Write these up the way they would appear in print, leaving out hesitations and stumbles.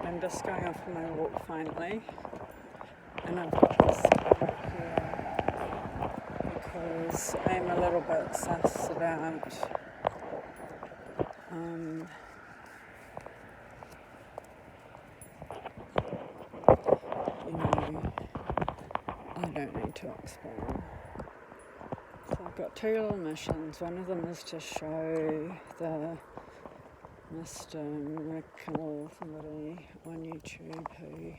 I'm just going off for my walk finally, and I've got this card here because I'm a little bit sus about I don't need to explain. So I've got two little missions. One of them is to show the Mr. Miracle, somebody on YouTube who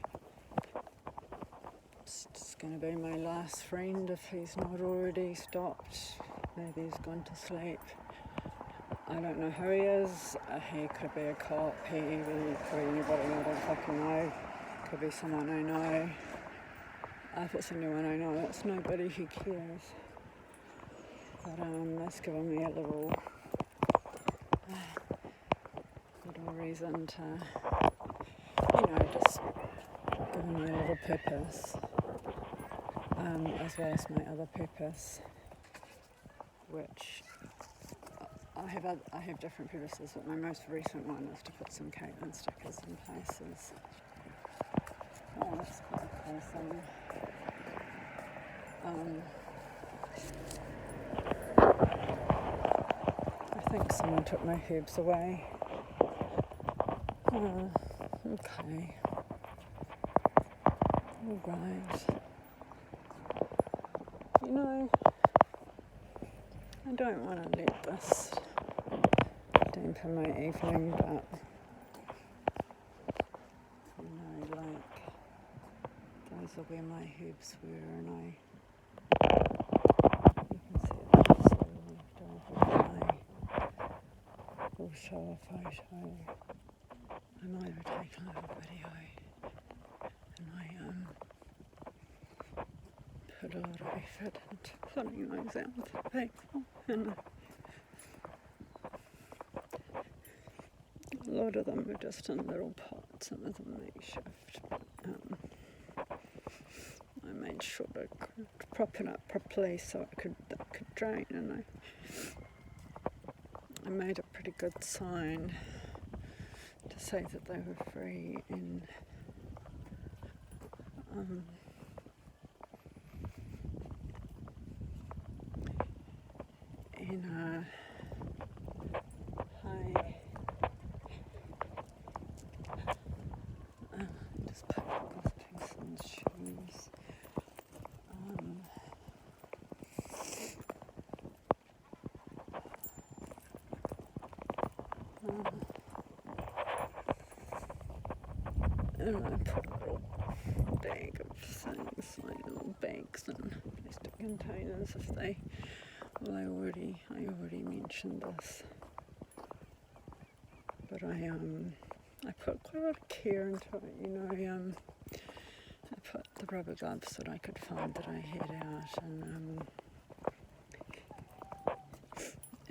is going to be my last friend if he's not already stopped. Maybe he's gone to sleep. I don't know who he is. He could be a cop, he could be anybody I don't fucking know. Could be someone I know. If it's anyone I know, it's nobody who cares. But that's given me a little reason to, just giving me a little purpose, as well as my other purpose, which I have different purposes, but my most recent one is to put some Caitlin stickers in places. Oh, that's quite a cool thing. I think someone took my herbs away. Oh, okay. All right. I don't want to let this dampen my evening, but those are where my herbs were, and you can see it just left over. We'll show a photo. I might have taken a little video, and I put a lot of effort into putting those out for people, and a lot of them were just in little pots, and with a makeshift. I made sure to prop it up properly so it could drain, and I made a pretty good sign to say that they were free, and just picked up this person's shoes. And I put a little bag of things, like little bags and plastic containers if I already mentioned this. But I put quite a lot of care into it, I put the rubber gloves that I could find that I had out,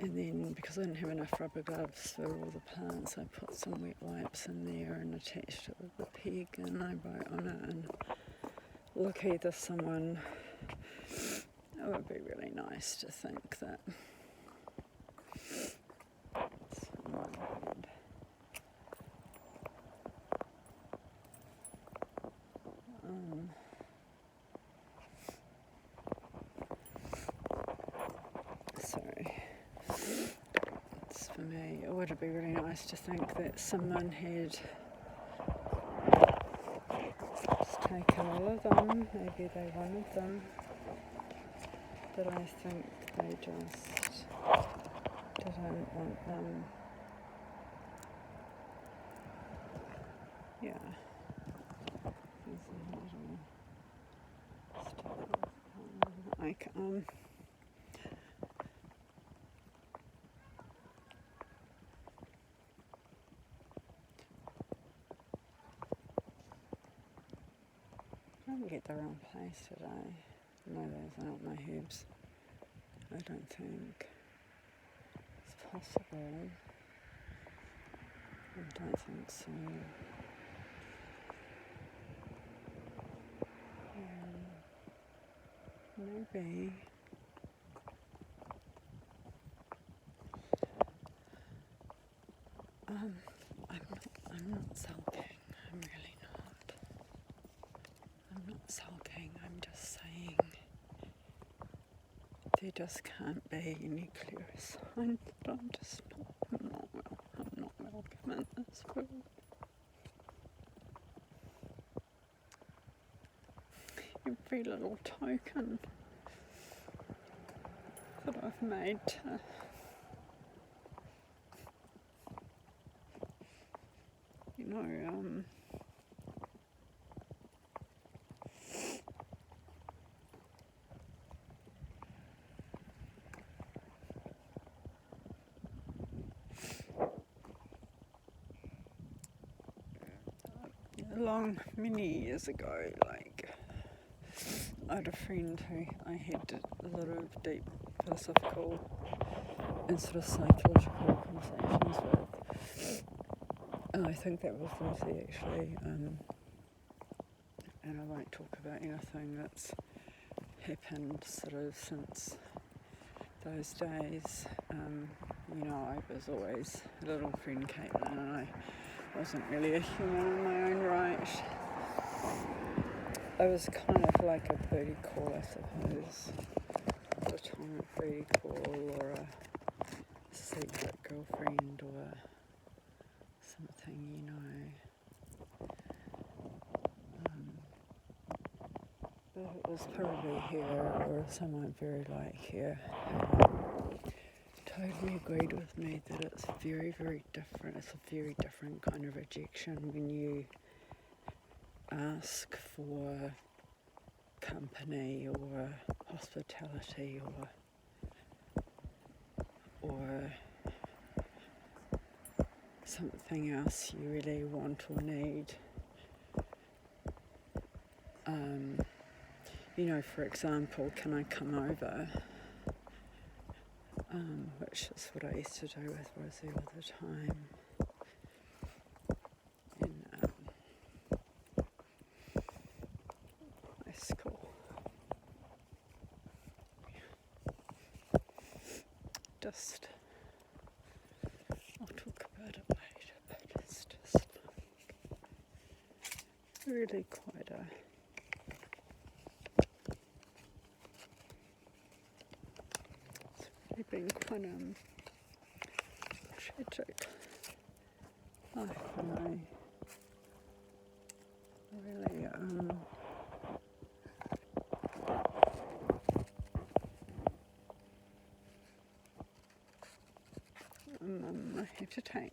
and then because I didn't have enough rubber gloves for all the plants, I put some wet wipes in there and attached it with the peg, and I wrote on it, and lucky there's someone. It would be really nice to think that someone would sorry, it's for me. It would be really nice to think that someone had just taken all of them. Maybe they wanted them, but I think they just didn't want them. Yeah. Like I didn't get the wrong place today. No, those aren't my herbs. I don't think it's possible. I don't think so. Maybe. I'm not sulking. I'm sulking, I'm just saying there just can't be any clearer sign that I'm not well. I'm not welcome in this world. Every little token that I've made to many years ago, like, I had a friend who I had a lot of deep philosophical and sort of psychological conversations with, and I think that was Lucy actually, and I won't talk about anything that's happened sort of since those days. I was always a little friend Caitlin, and I wasn't really a human in my own right. I was kind of like a booty call, I suppose, a platonic booty call, or a secret girlfriend, or something, but it was probably here, or someone very like here, totally agreed with me that it's very, very different. It's a very different kind of rejection when you ask for company or hospitality or something else you really want or need. For example, can I come over? Which is what I used to do with Rosie all the time. In high school. I'll talk about it later, but it's just really quite it's really been quite tragic life, and I really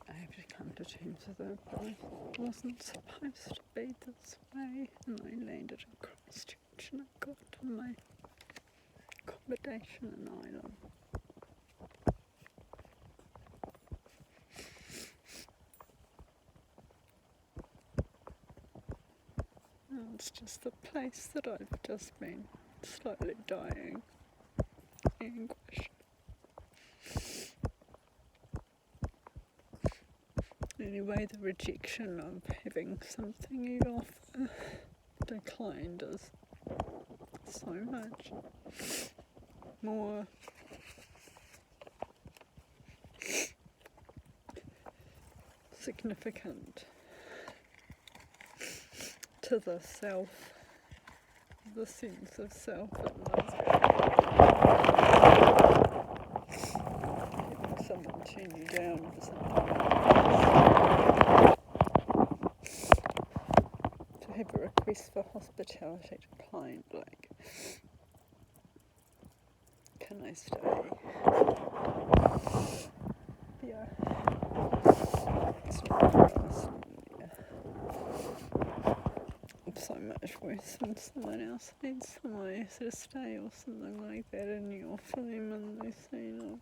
I have to come to terms with it, but I wasn't supposed to be this way, and I landed in Christchurch and I got to my accommodation in Ireland. And it's just the place that I've just been slowly dying anguish. Anyway, the rejection of having something you offer declined is so much more significant to the self, the sense of self having someone turn you down for something to have a request for hospitality declined, like, can I stay? Yeah. It's not nice. It's so much worse when someone else needs somewhere to stay or something like that, and you offer them and they say no.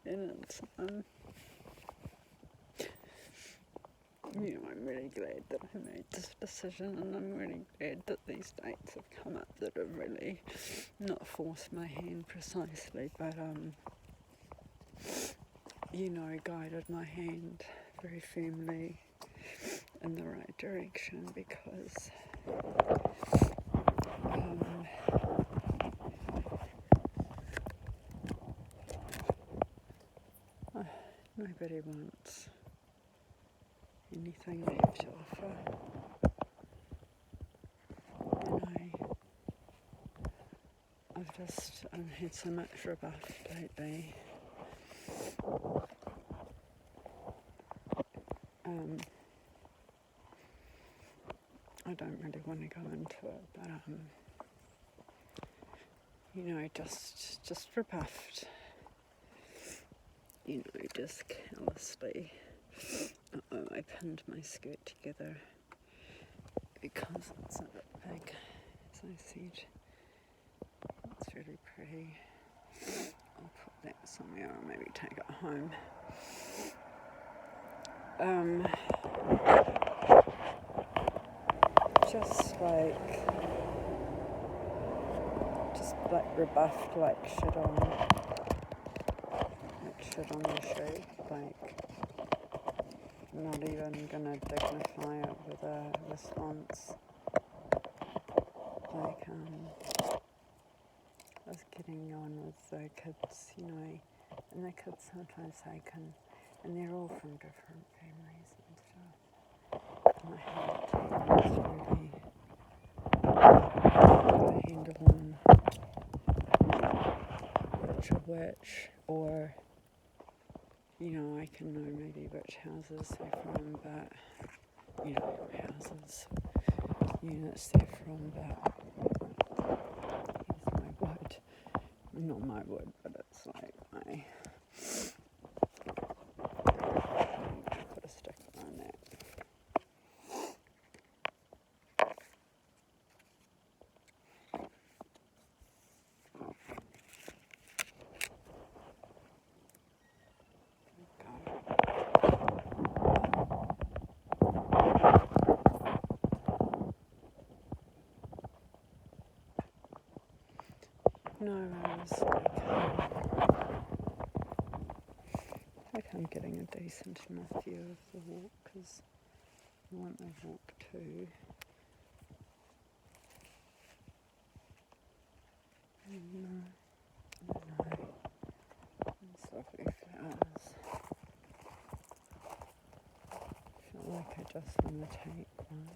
And it's, I'm really glad that I made this decision, and I'm really glad that these dates have come up that have really not forced my hand precisely, but guided my hand very firmly in the right direction, because nobody wants anything left to offer. I've just had so much rebuff lately. I don't really want to go into it, but just rebuffed. Just callously. I pinned my skirt together because it's a bit big, as I said. It's really pretty. I'll put that somewhere or maybe take it home. Just rebuffed like shit on the shoe, not even gonna dignify it with a response. I was getting on with the kids, and the kids sometimes and they're all from different families and stuff. And I had to really put a handle on which, or I can know maybe which houses they're from, but units they're from, but here's my wood. Not my wood, but it's like my put a sticker on that. No, I was like I'm getting a decent enough view of the walk because I want the walk too. These lovely flowers. I feel like I just want to take one.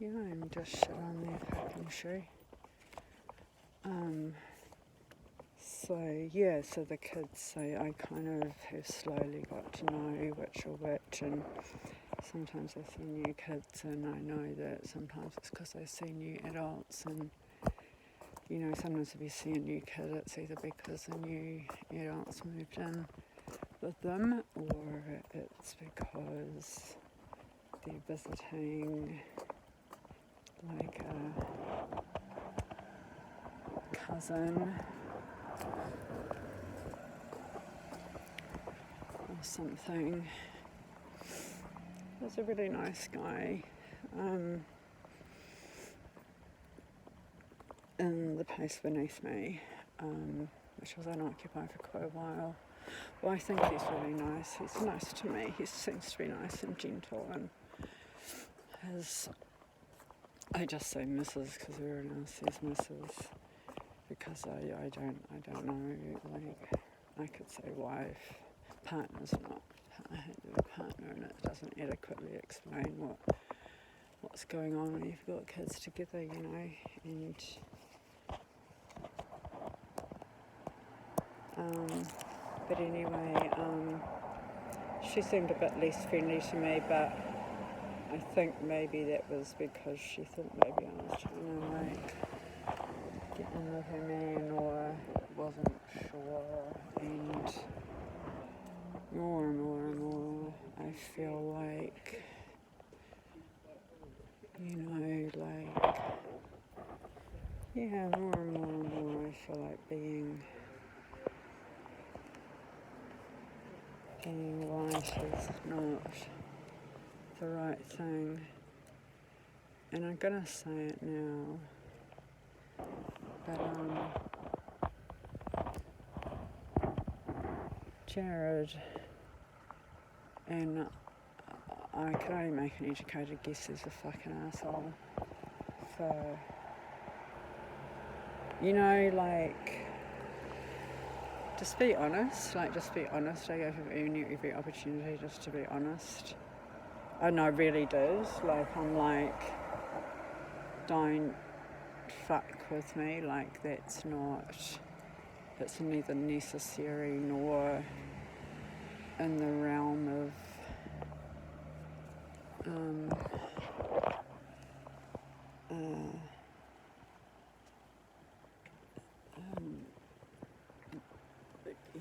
I'm just shit on their fucking shoe. So the kids say I kind of have slowly got to know which are which, and sometimes I see new kids and I know that sometimes it's because I see new adults, and sometimes if you see a new kid it's either because the new adults moved in with them or it's because they're visiting like a cousin or something. There's a really nice guy in the place beneath me, which was unoccupied for quite a while. Well, I think he's really nice. He's nice to me. He seems to be nice and gentle, and I just say Mrs. because everyone else says Mrs. because I don't know, like I could say wife, partner's not. I had a partner and it doesn't adequately explain what's going on when you've got kids together, and but anyway, she seemed a bit less friendly to me, but I think maybe that was because she thought maybe I was trying to get in with her man or wasn't sure, and more and more I feel like, more and more I feel like being right is not the right thing, and I'm gonna say it now, but Jared, and I could only make an educated guess he's a fucking asshole. So, you know, like, just be honest. Like, just be honest. I gave him every opportunity just to be honest. And I really did. Like, I'm like, don't fuck with me. Like, it's neither necessary nor in the realm of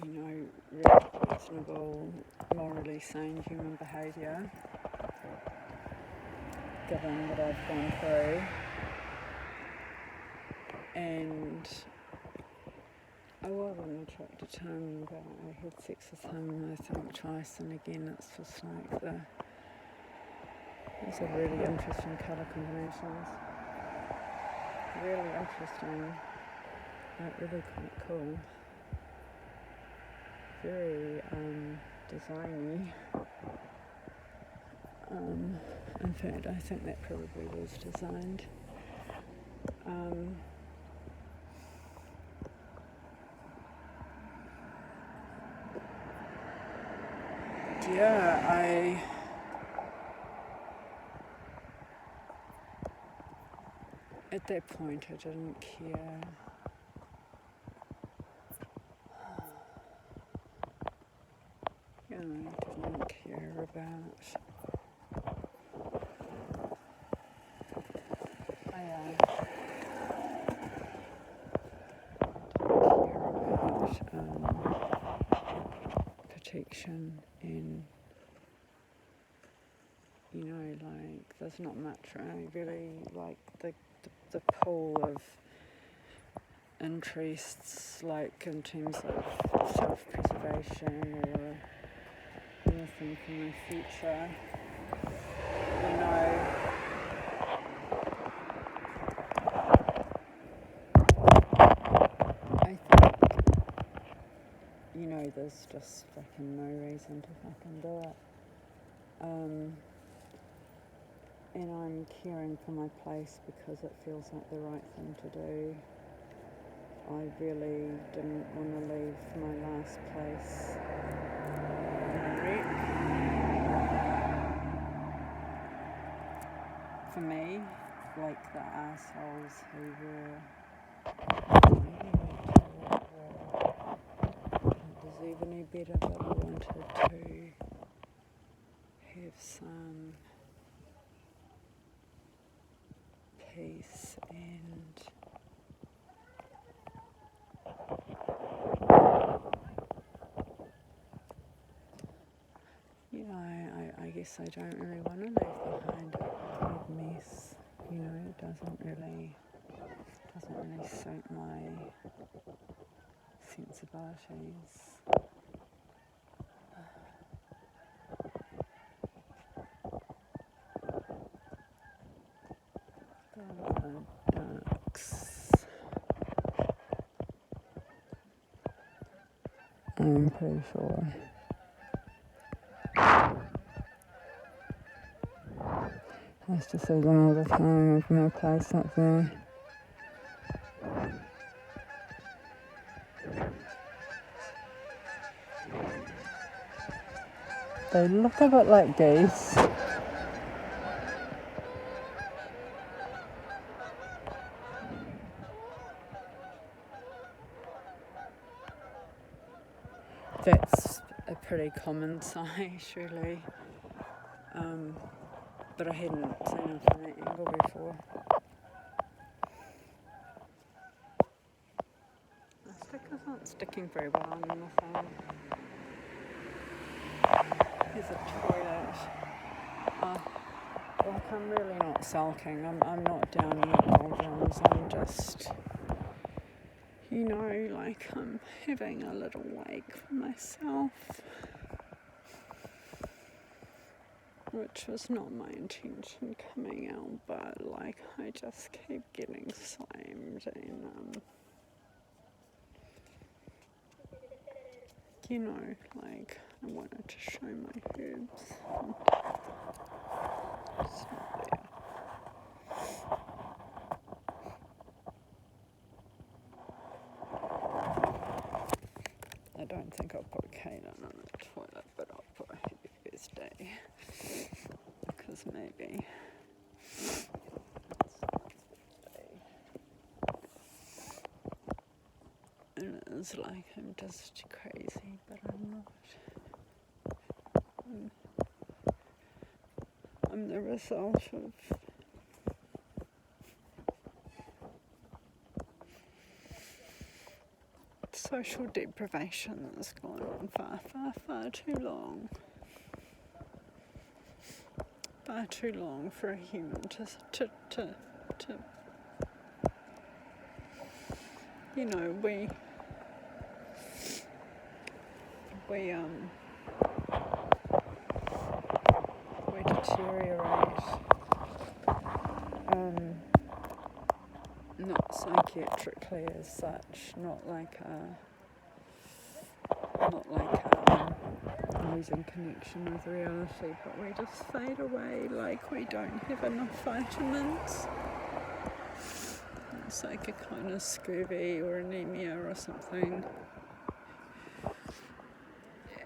you know, really reasonable, morally sane human behaviour, given what I've gone through. And I wasn't attracted to him, but I had sex with him, I think, twice, and again, it's just like these are really interesting colour combinations. Really interesting, like really quite cool. Very designy. In fact, I think that probably was designed. Yeah, at that point I didn't care. I didn't care about protection, and you know, like, there's not much really, like the pool of interests, like in terms of self-preservation or anything for my future, you know. I think, you know, there's just fucking no reason to fucking do it. And I'm caring for my place because it feels like the right thing to do. I really didn't want to leave my last place in a wreck. For me, like the assholes who were, didn't deserve any better, but I wanted to have some peace and you know, I guess I don't really want to leave behind a mess. You know, it doesn't really suit my sensibilities. Ducks. I'm pretty sure. I used to see them all the time with my place up there. They look a bit like geese. That's a pretty common sight, really. But I hadn't seen them from that angle before. The stickers aren't sticking very well on anything. Here's a toilet. Like, I'm really not sulking. I'm not down in the doldrums. I'm just, you know, like, I'm having a little wake for myself, which was not my intention coming out, but like, I just keep getting slammed and you know, like I wanted to show my herbs. It's not there. I don't think I'll put Kaylin on the toilet, but I'll put Happy Birthday because maybe it's birthday. And it's like I'm just crazy, but I'm not. I'm the result of social deprivation that's gone on far, far, far too long. Far too long for a human to you know, we deteriorate, not psychiatrically as such, not like losing connection with reality, but we just fade away like we don't have enough vitamins. It's like a kind of scurvy or anemia or something.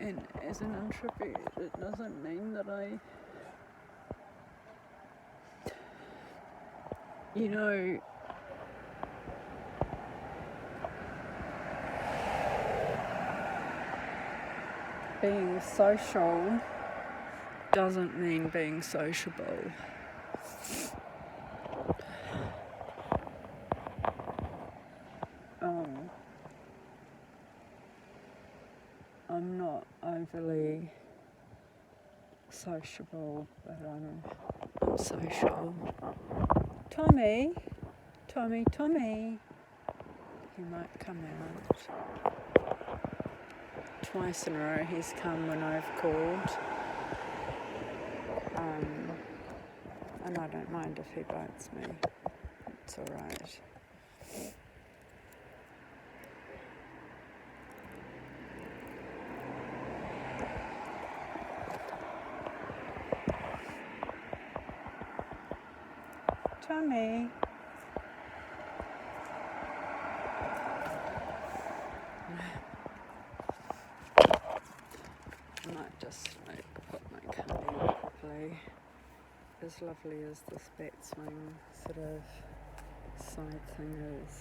And as an introvert, it doesn't mean that you know, being social doesn't mean being sociable. I'm not overly sociable, but I'm social. Tommy, he might come out. Twice in a row he's come when I've called. And I don't mind if he bites me. It's alright. Tommy. I might just put my cane properly. As lovely as this bat swing sort of side thing is.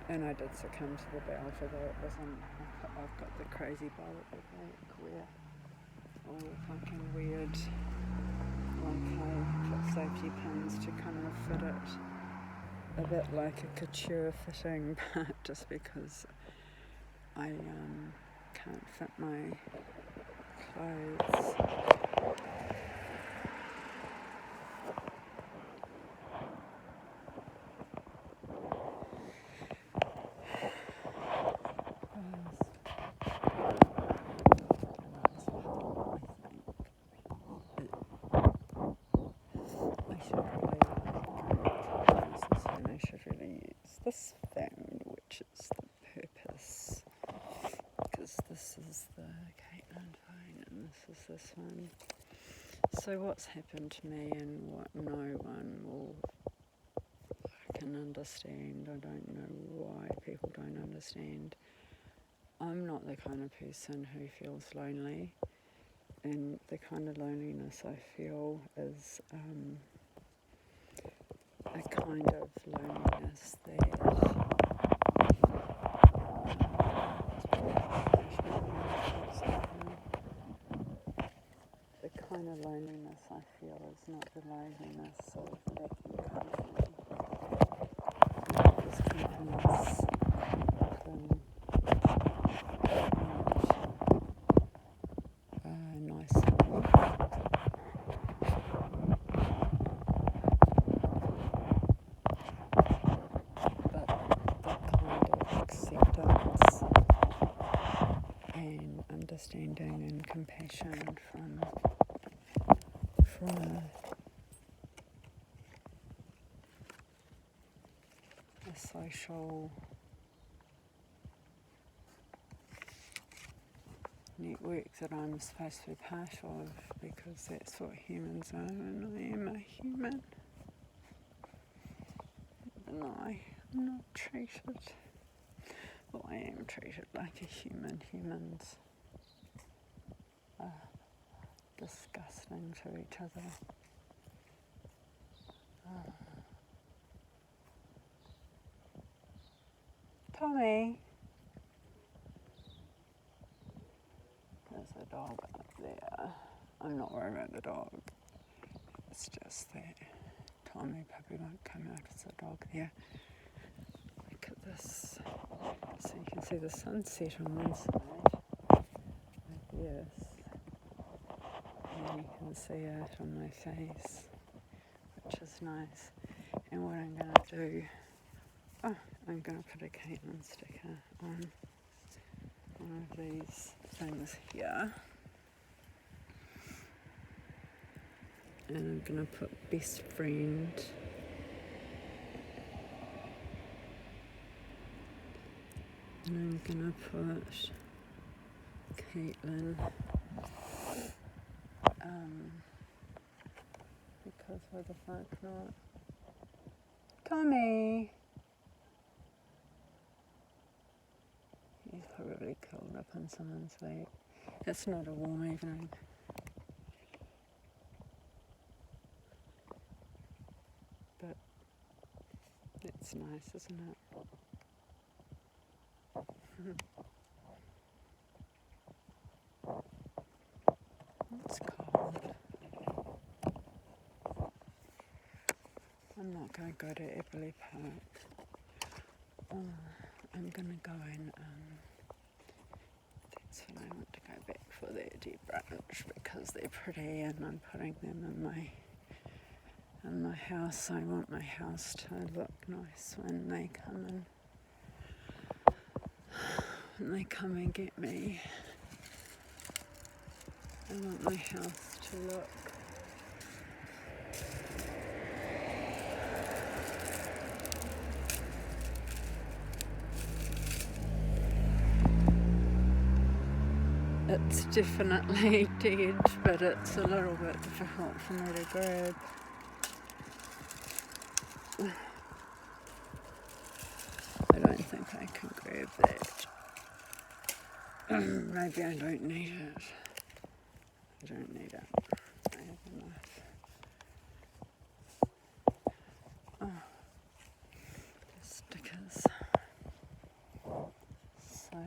And I did succumb to the belt, although it wasn't. I've got the crazy bow at the back where all the fucking weird, I put safety pins to kind of fit it a bit like a couture fitting, but just because I can't fit my clothes. This thing, which is the purpose, because this is the Caitlin phone and this is this one. So what's happened to me and what no one will fucking understand, I don't know why people don't understand. I'm not the kind of person who feels lonely, and the kind of loneliness I feel is a kind of loneliness that the kind of loneliness I feel is not the loneliness of lacking company. This company's nice. Acceptance and understanding and compassion from a social network that I'm supposed to be part of, because that's what humans are, and I am a human. And I'm not treated, well, I am treated like a human. Humans are disgusting to each other. Tommy! There's a dog up there. I'm not worried about the dog. It's just that Tommy probably won't come out. There's a dog there. Look at this. So you can see the sunset on one side. Like this. And you can see it on my face, which is nice. And what I'm going to do, I'm going to put a Caitlin sticker on one of these things here. And I'm going to put best friend. And I'm going to put Caitlin. Because why the fuck not? Tommy! He's probably curled up on someone's lap. It's not a warm evening. But it's nice, isn't it? It's cold. I'm not going to go to Eberley Park. I'm going to go in, that's when I want to go back for their deep branch, because they're pretty and I'm putting them in my house. I want my house to look nice when they come and get me. I want my house to look it's definitely dead, but it's a little bit difficult for me to grab. I don't think I can grab that. Maybe I don't need it. I don't need it. I have enough. The stickers. So,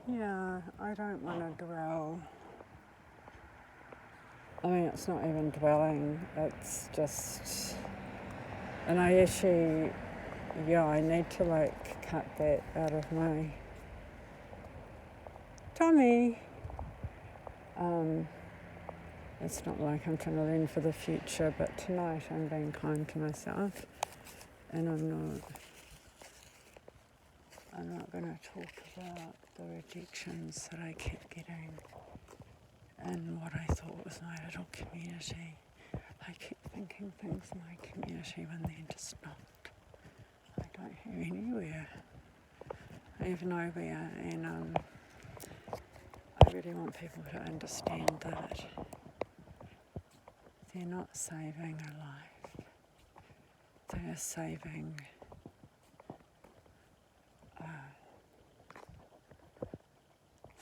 yeah, I don't want to dwell. I mean, it's not even dwelling, it's just, and I actually, I need to cut that out of my, Tommy! It's not like I'm trying to learn for the future, but tonight I'm being kind to myself, and I'm not going to talk about the rejections that I kept getting and what I thought was my little community. I keep thinking things in my community when they're just not. I don't hear anywhere. I have nowhere, and I really want people to understand that they're not saving a life. They are saving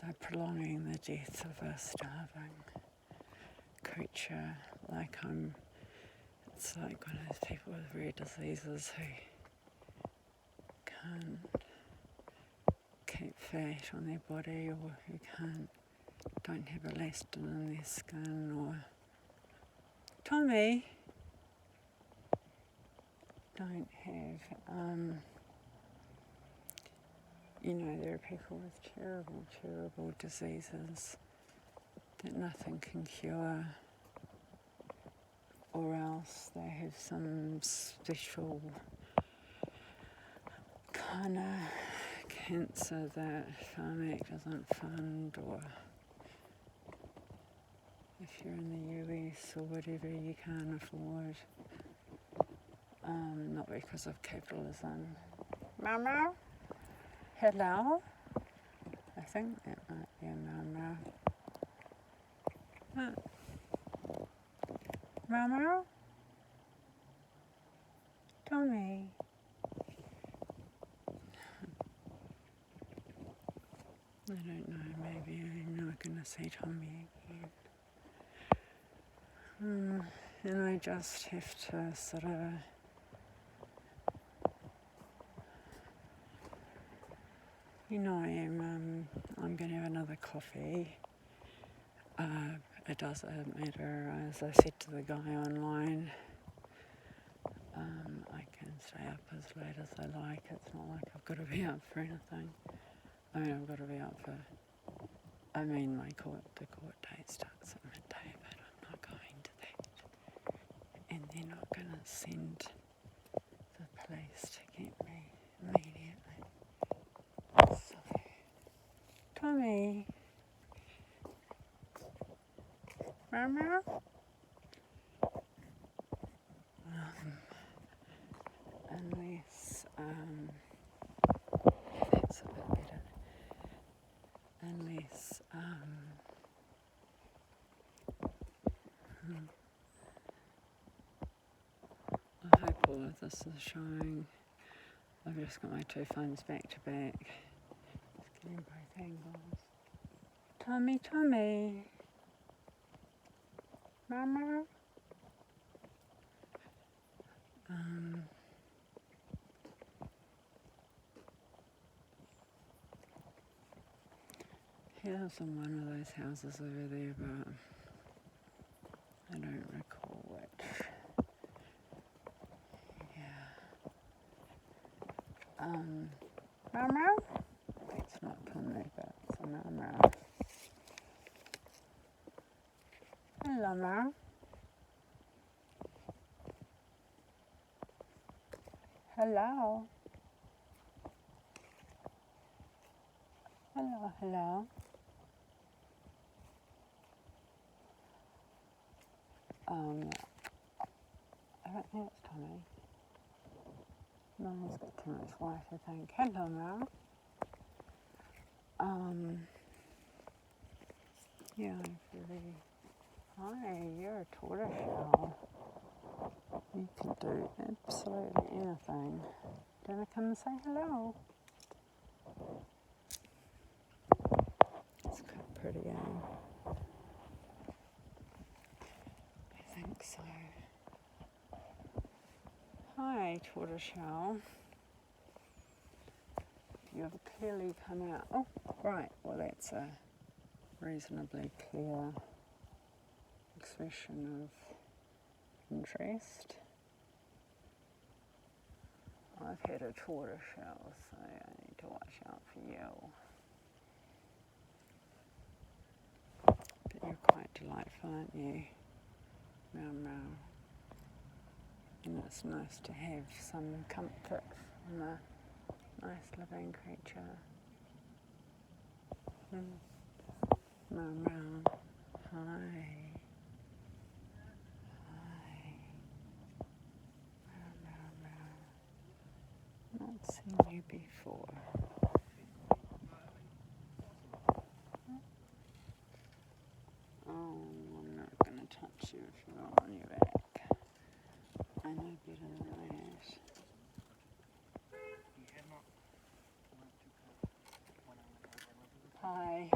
they're prolonging the death of a starving creature. It's like one of those people with rare diseases who can't keep fat on their body, or who don't have elastin in their skin, or Tommy don't have there are people with terrible, terrible diseases that nothing can cure, or else they have some special kind of cancer that Pharmac doesn't fund, or if you're in the US or whatever, you can't afford, not because of capitalism. Mama? Hello? think that might be a Mau Mau. Mau Mau? Tommy. I don't know, maybe I'm not going to see Tommy again. And I just have to sort of I'm going to have another coffee. It doesn't matter, as I said to the guy online, I can stay up as late as I like. It's not like I've got to be up for anything. I mean, I've got to be up for, the court date starts at midday, but I'm not going to that. And they're not going to send the police to get me immediately. So, Tommy. Mama? Unless, that's a bit better. Unless, I hope all of this is showing. I've just got my two phones back to back. Just getting both angles. Tommy. Mama? He lives in one of those houses over there, but I don't recall which. Yeah. Mama? It's not Tommy, but it's a Mama. Hello, Mama. Hello. Hello. I don't think it's Tommy. No, he's got too much white, I think. Hello, Mel. Yeah, really. Hi, you're a tortoiseshell. You can do absolutely anything. Do you want to come and say hello? It's quite pretty, eh? I think so. Hi, tortoiseshell. You have clearly come out. Oh, right. Well, that's a reasonably clear expression of interest. I've had a tortoiseshell, so I need to watch out for you. But you're quite delightful, aren't you? Mau. And it's nice to have some comfort from a nice living creature. Mau. Hi. Mau. Not seen you before. Oh, I'm not going to touch you if you're on your back. I know better than that. Hi.